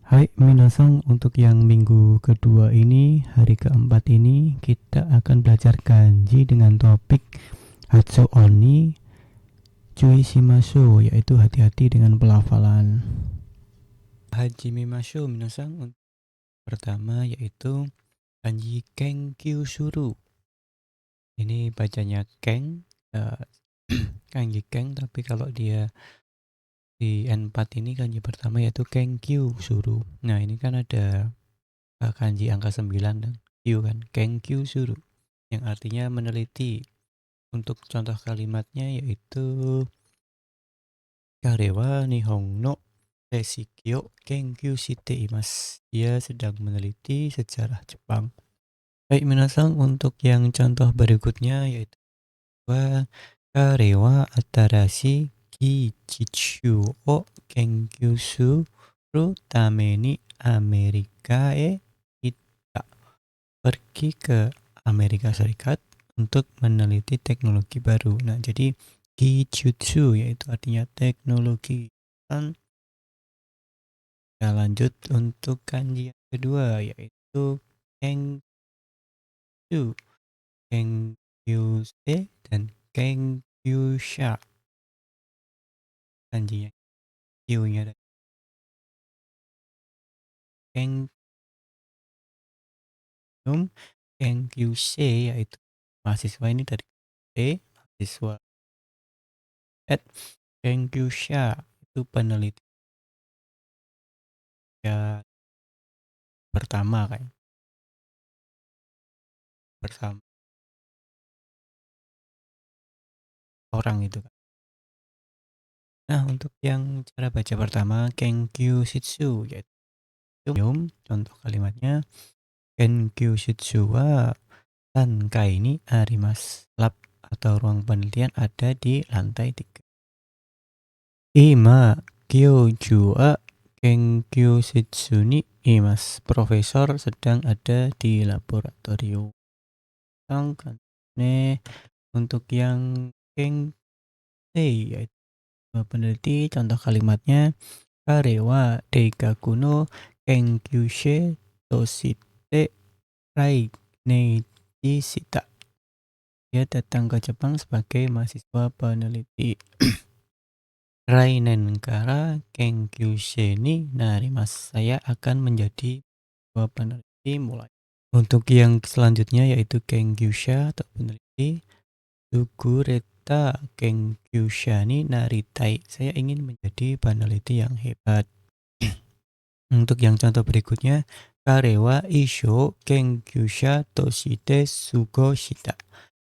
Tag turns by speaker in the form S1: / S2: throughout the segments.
S1: Hai Minasang, untuk yang minggu kedua ini, hari keempat ini, kita akan belajar kanji dengan topik Hatsu Oni Cui Shimashu, yaitu hati-hati dengan pelafalan. Hajime Mashu Minasang, untuk pertama yaitu kanji Kenkyu Shuru. Ini bacanya Keng, kanji Keng, tapi kalau dia di N4 ini kanji pertama yaitu Kenkyu Shuru. Nah ini kan ada kanji angka 9 dan Q kan, Kenkyu Shuru, yang artinya meneliti. Untuk contoh kalimatnya yaitu Karewa Nihon no Seishikyo Kenkyu shite imasu. Dia sedang meneliti sejarah Jepang. Baik minasang, untuk yang contoh berikutnya yaitu Karewa Atarashi Kichichu o Kenkyu suru tame ni Amerika e ita. Pergi ke Amerika Serikat untuk meneliti teknologi baru. Nah, jadi Kijutsu yaitu artinya teknologi. Dan kita lanjut untuk kanji yang kedua yaitu Kenkyu, Kenkyuse dan Kenkyusha. Kanji yang Q-nya ada Kenkyum, Kenkyuse yaitu mahasiswa ini dari mahasiswa. Kenkyusha itu peneliti ya pertama kayak bersama orang itu kan. Nah, untuk yang cara baca pertama Kenkyu Shitsu yaitu contoh kalimatnya Kenkyu Shitsu wa Tankai ni arimasu. Lab atau ruang penelitian ada di lantai 3. Ima Kyoju wa Kenkyu Shitsu ni imasu. Profesor sedang ada di laboratorium. Untuk yang Kenkei yaitu peneliti, contoh kalimatnya Karewa Deikaku no Kenkyushe Toshite Rai Neji Shita. Dia datang ke Jepang sebagai mahasiswa peneliti. Rainen kara Kenkyushe ni narimasu. Saya akan menjadi peneliti mulai. Untuk yang selanjutnya yaitu Kenkyusha atau peneliti. Sugureta Kenkyusha ni naritai. Saya ingin menjadi peneliti yang hebat. Untuk yang contoh berikutnya, Karewa Isho Kenkyusha Toshite Sugoshita.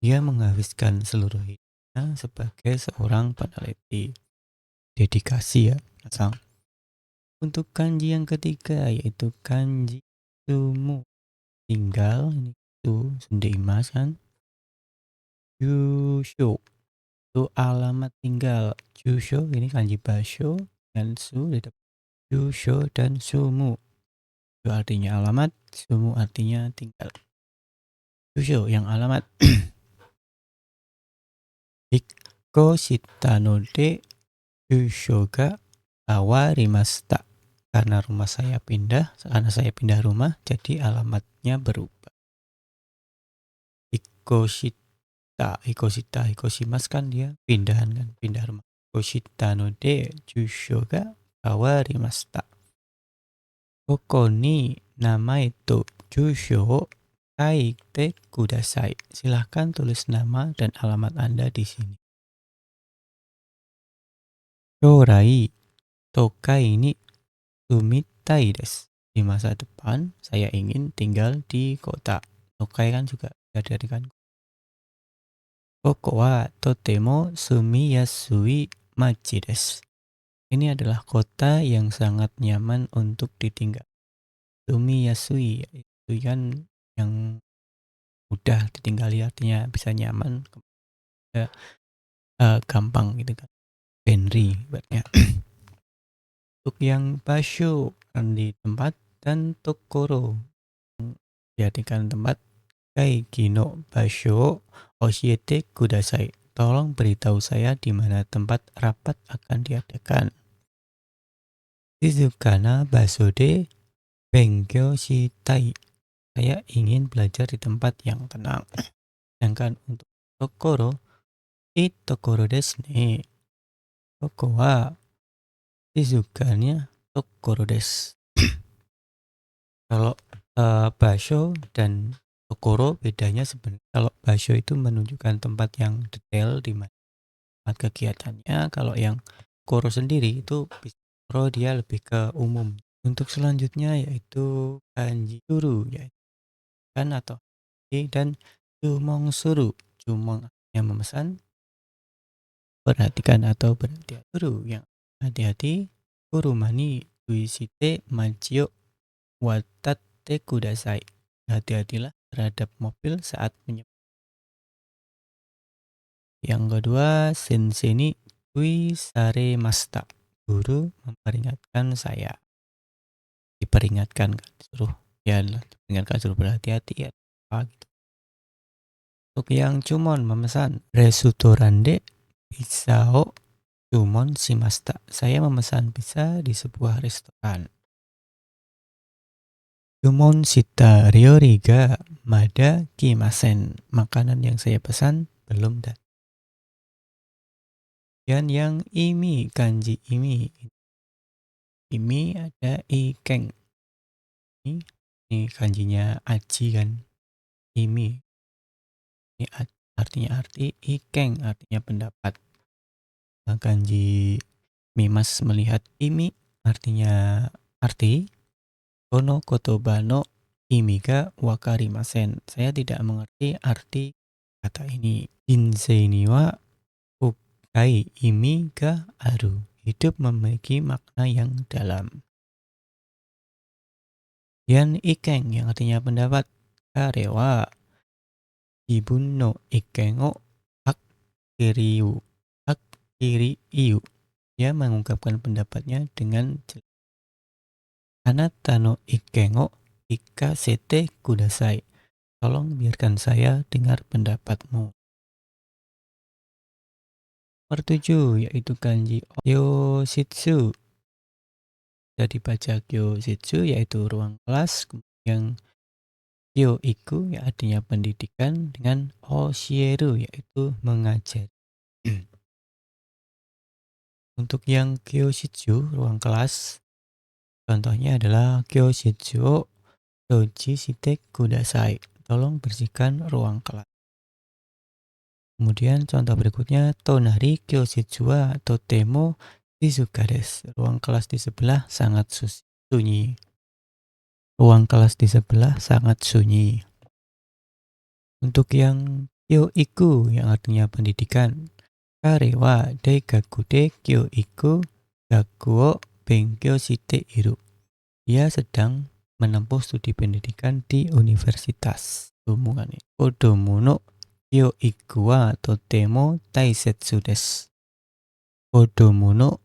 S1: Dia menghabiskan seluruh hidupnya sebagai seorang peneliti. Dedikasi ya, asal. Untuk kanji yang ketiga yaitu kanji sumu. Tinggal, ini itu sundeimas kan. Jusho itu alamat tinggal. Jusho ini kanji basho dan su di depan. Jusho dan sumu. Itu artinya alamat, sumu artinya tinggal. Jusho yang alamat. Ikko shita no de jusho ga awarimashita. Karena rumah saya pindah, karena saya pindah rumah, jadi alamatnya berubah. Hikoshimas kan dia pindahan kan, pindah rumah. Hikoshita no de jusho ga awarimashita. Koko ni namae to jusho o kaite kudasai. Silahkan tulis nama dan alamat Anda di sini. Shorai tokai ni sumitai desu. Di masa depan saya ingin tinggal di kota. Tokai kan juga dari kan. Koko wa totemo sumiyasui machi desu. Ini adalah kota yang sangat nyaman untuk ditinggal. Sumiyasui itu kan yang mudah ditinggali, artinya bisa nyaman, gampang gitu kan. Benri buatnya. Untuk yang basho kan di tempat dan tokoro diartikan tempat. Kaigi no basho oshiete kudasai. Tolong beritahu saya di mana tempat rapat akan diadakan. Shizukana basode benkyou shitai. Saya ingin belajar di tempat yang tenang. Sedangkan untuk tokoro, tokoro desu ne. Toko wa shizukanya tokoro desu. Kalau basho dan tokoro bedanya sebenarnya, kalau basho itu menunjukkan tempat yang detail di mana tempat kegiatannya. Kalau yang koro sendiri itu dia lebih ke umum. Untuk selanjutnya yaitu kanji suru, yaitu kan atau dan jumong suru. Jumong yang memesan, perhatikan atau berhati-hati. Suru yang hati-hati. Kurumani tuishite machio watatte kudasai. Hati-hatilah terhadap mobil saat menyeberang. Yang kedua, sensei ni saremashita. Guru memperingatkan saya. Diperingatkan kan, disuruh ya, diperingatkan suruh berhati-hati ya. Gitu. Untuk yang cumon memesan, resutorande pizza o cumon shimashita. Saya memesan pizza di sebuah restoran. Cumon shita ryori ga mada kimasen. Makanan yang saya pesan belum datang. Dan yang imi, kanji imi. Imi ada ikeng. Ini kanjinya aji kan. Imi. Ini artinya arti, ikeng artinya pendapat. Kanji mimas melihat, imi artinya arti. Kono kotoba no imi ga wakarimasen. Saya tidak mengerti arti kata ini. Jinsei ni wa fukai imi ga aru. Hidup memiliki makna yang dalam. Yan ikeng yang artinya pendapat. Karewa ibun no ikeng o kiri iu. Dia mengungkapkan pendapatnya dengan jelas. Anata no ikeng o ikasete kudasai. Tolong biarkan saya dengar pendapatmu. Nomor 7 yaitu kanji kyoshitsu. Jadi baca kyoshitsu yaitu ruang kelas. Kemudian kyoiku ya artinya pendidikan, dengan oshieru yaitu mengajar. Untuk yang kyoshitsu ruang kelas, contohnya adalah kyoshitsu o touchi shite kudasai. Tolong bersihkan ruang kelas. Kemudian contoh berikutnya, tonari kyoshitsu wa totemo shizuka desu. Ruang kelas di sebelah sangat sunyi. Ruang kelas di sebelah sangat sunyi. Untuk yang kyoiku yang artinya pendidikan, kare wa daigaku de kyoiku gaku o benkyou shite iru. Dia sedang menempuh studi pendidikan di universitas. Hubungannya. Kodomo no kyoiku wa totemo taisetsu desu. Kodomo no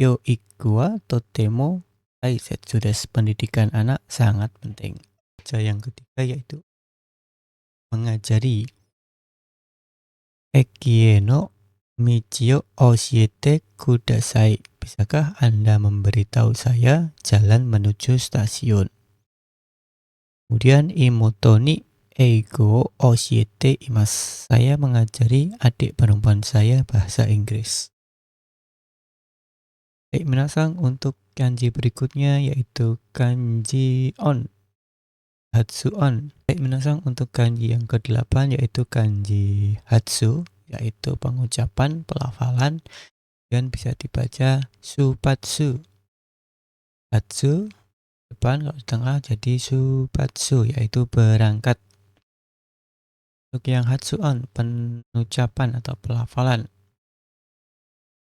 S1: kyoiku wa totemo taisetsu desu. Pendidikan anak sangat penting. Yang ketiga yaitu mengajari. Ekie no michio oshiete kudasai. Bisakah Anda memberitahu saya jalan menuju stasiun? Kemudian imoto ni eigo oshiete imasu. Saya mengajari adik perempuan saya bahasa Inggris. Baik, minasang, untuk kanji berikutnya yaitu kanji on. Hatsu on. Baik, minasang, untuk kanji yang ke-8 yaitu kanji hatsu, yaitu pengucapan, pelafalan, dan bisa dibaca supatsu. Hatsu depan, kalau di tengah jadi supatsu, yaitu berangkat. Untuk yang hatsu on, penucapan atau pelafalan.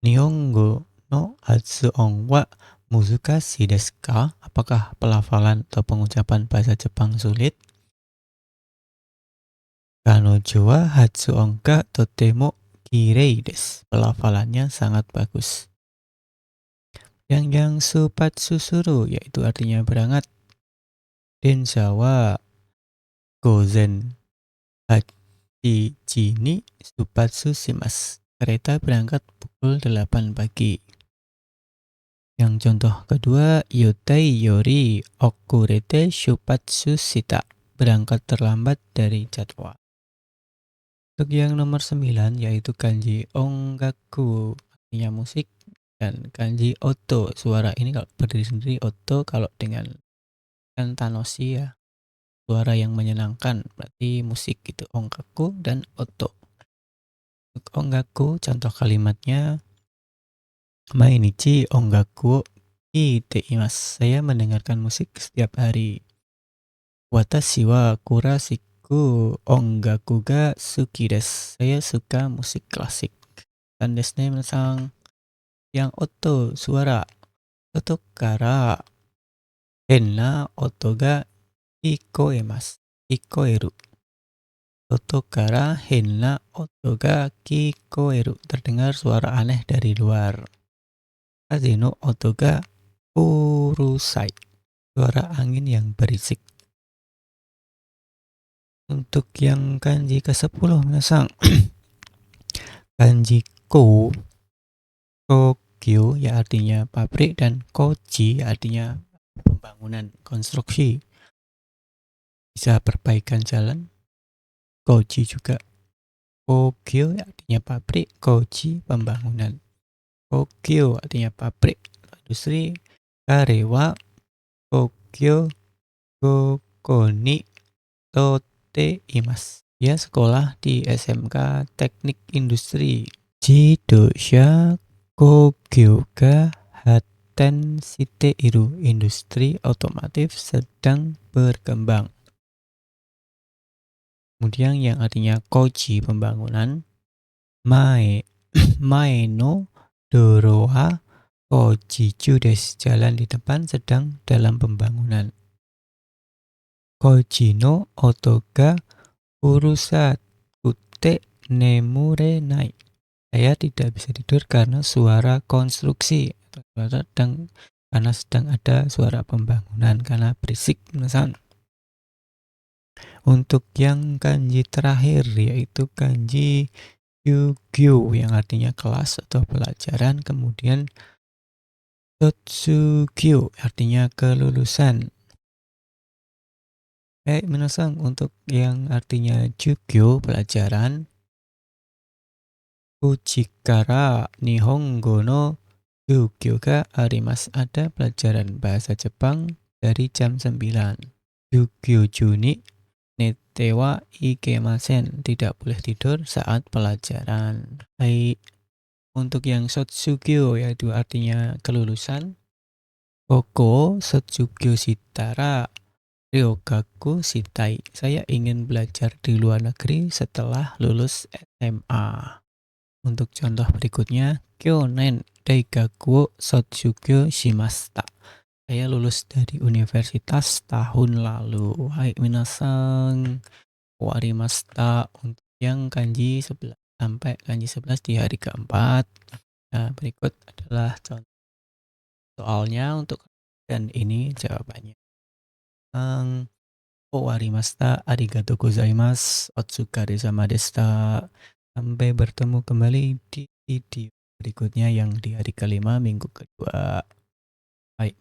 S1: Nihongo no hatsu on wa muzukashi desu ka? Apakah pelafalan atau pengucapan bahasa Jepang sulit? Kanojo wa hatsu on ga totemo kirei desu. Pelafalannya sangat bagus. Yang supatsu suru yaitu artinya berangkat. Densha wa gozen hachi ni supatsu shimasu. Kereta berangkat pukul 8 pagi. Yang contoh kedua, yotai yori okurete shupatsu shita. Berangkat terlambat dari jadwal. Untuk yang nomor 9 yaitu kanji ongaku, artinya musik, dan kanji oto, suara. Ini kalau berdiri sendiri oto, kalau dengan kan tanoshi ya, suara yang menyenangkan, berarti musik gitu, ongaku dan oto. Untuk ongaku, contoh kalimatnya, mainichi ongaku ite imasu. Saya mendengarkan musik setiap hari. Watashi wa kurasiku ongaku ga suki desu. Saya suka musik klasik. Dan desu ne menasang. Yang oto, suara. Soto kara henna oto ga kikoemasu. Kikoeru. Soto kara henna oto ga kikoeru. Terdengar suara aneh dari luar. Kaze no oto ga urusai. Suara angin yang berisik. Untuk yang kanji ke-10 menasang. Kanji ko, kokyo ya artinya pabrik, dan koji artinya pembangunan, konstruksi. Bisa perbaikan jalan. Koji juga. Kokyo artinya pabrik, koji pembangunan. Kokyo artinya pabrik, industri. Karewa kokyo gokoni tote imasu. Ya sekolah di SMK Teknik Industri. Jidosha kokyo ga hatten shite iru. Industri otomotif sedang berkembang. Kemudian yang artinya koji pembangunan. Mae no doro wa koji desu. Jalan di depan sedang dalam pembangunan. Koji no oto ga urusakute nemurenai. Saya tidak bisa tidur karena suara konstruksi. Karena sedang ada suara pembangunan, karena berisik. Misalnya. Untuk yang kanji terakhir yaitu kanji Yugyo yang artinya kelas atau pelajaran. Kemudian Totsugyo artinya kelulusan. Minasang, untuk yang artinya Jugyo pelajaran. Ujikara Nihongo no Jugyo ga arimasu. Ada pelajaran bahasa Jepang dari jam 9. Jugyo juni nete wa ikemasen. Tidak boleh tidur saat pelajaran. Baik. Untuk yang Sotsugyo yaitu artinya kelulusan. Koko Sotsugyo shitara ryogaku shitai. Saya ingin belajar di luar negeri setelah lulus SMA. Untuk contoh berikutnya, kyonen daigaku wo sotsugyo shimashita. Saya lulus dari universitas tahun lalu. Hai minasang, warimashita. Untuk yang kanji 11 sampai kanji 11 di hari keempat. Nah, berikut adalah contoh soalnya untuk dan ini jawabannya. Warimashita, arigatou gozaimasu, otsukare sama deshita. Sampai bertemu kembali di video berikutnya yang di hari kelima minggu kedua. Baik,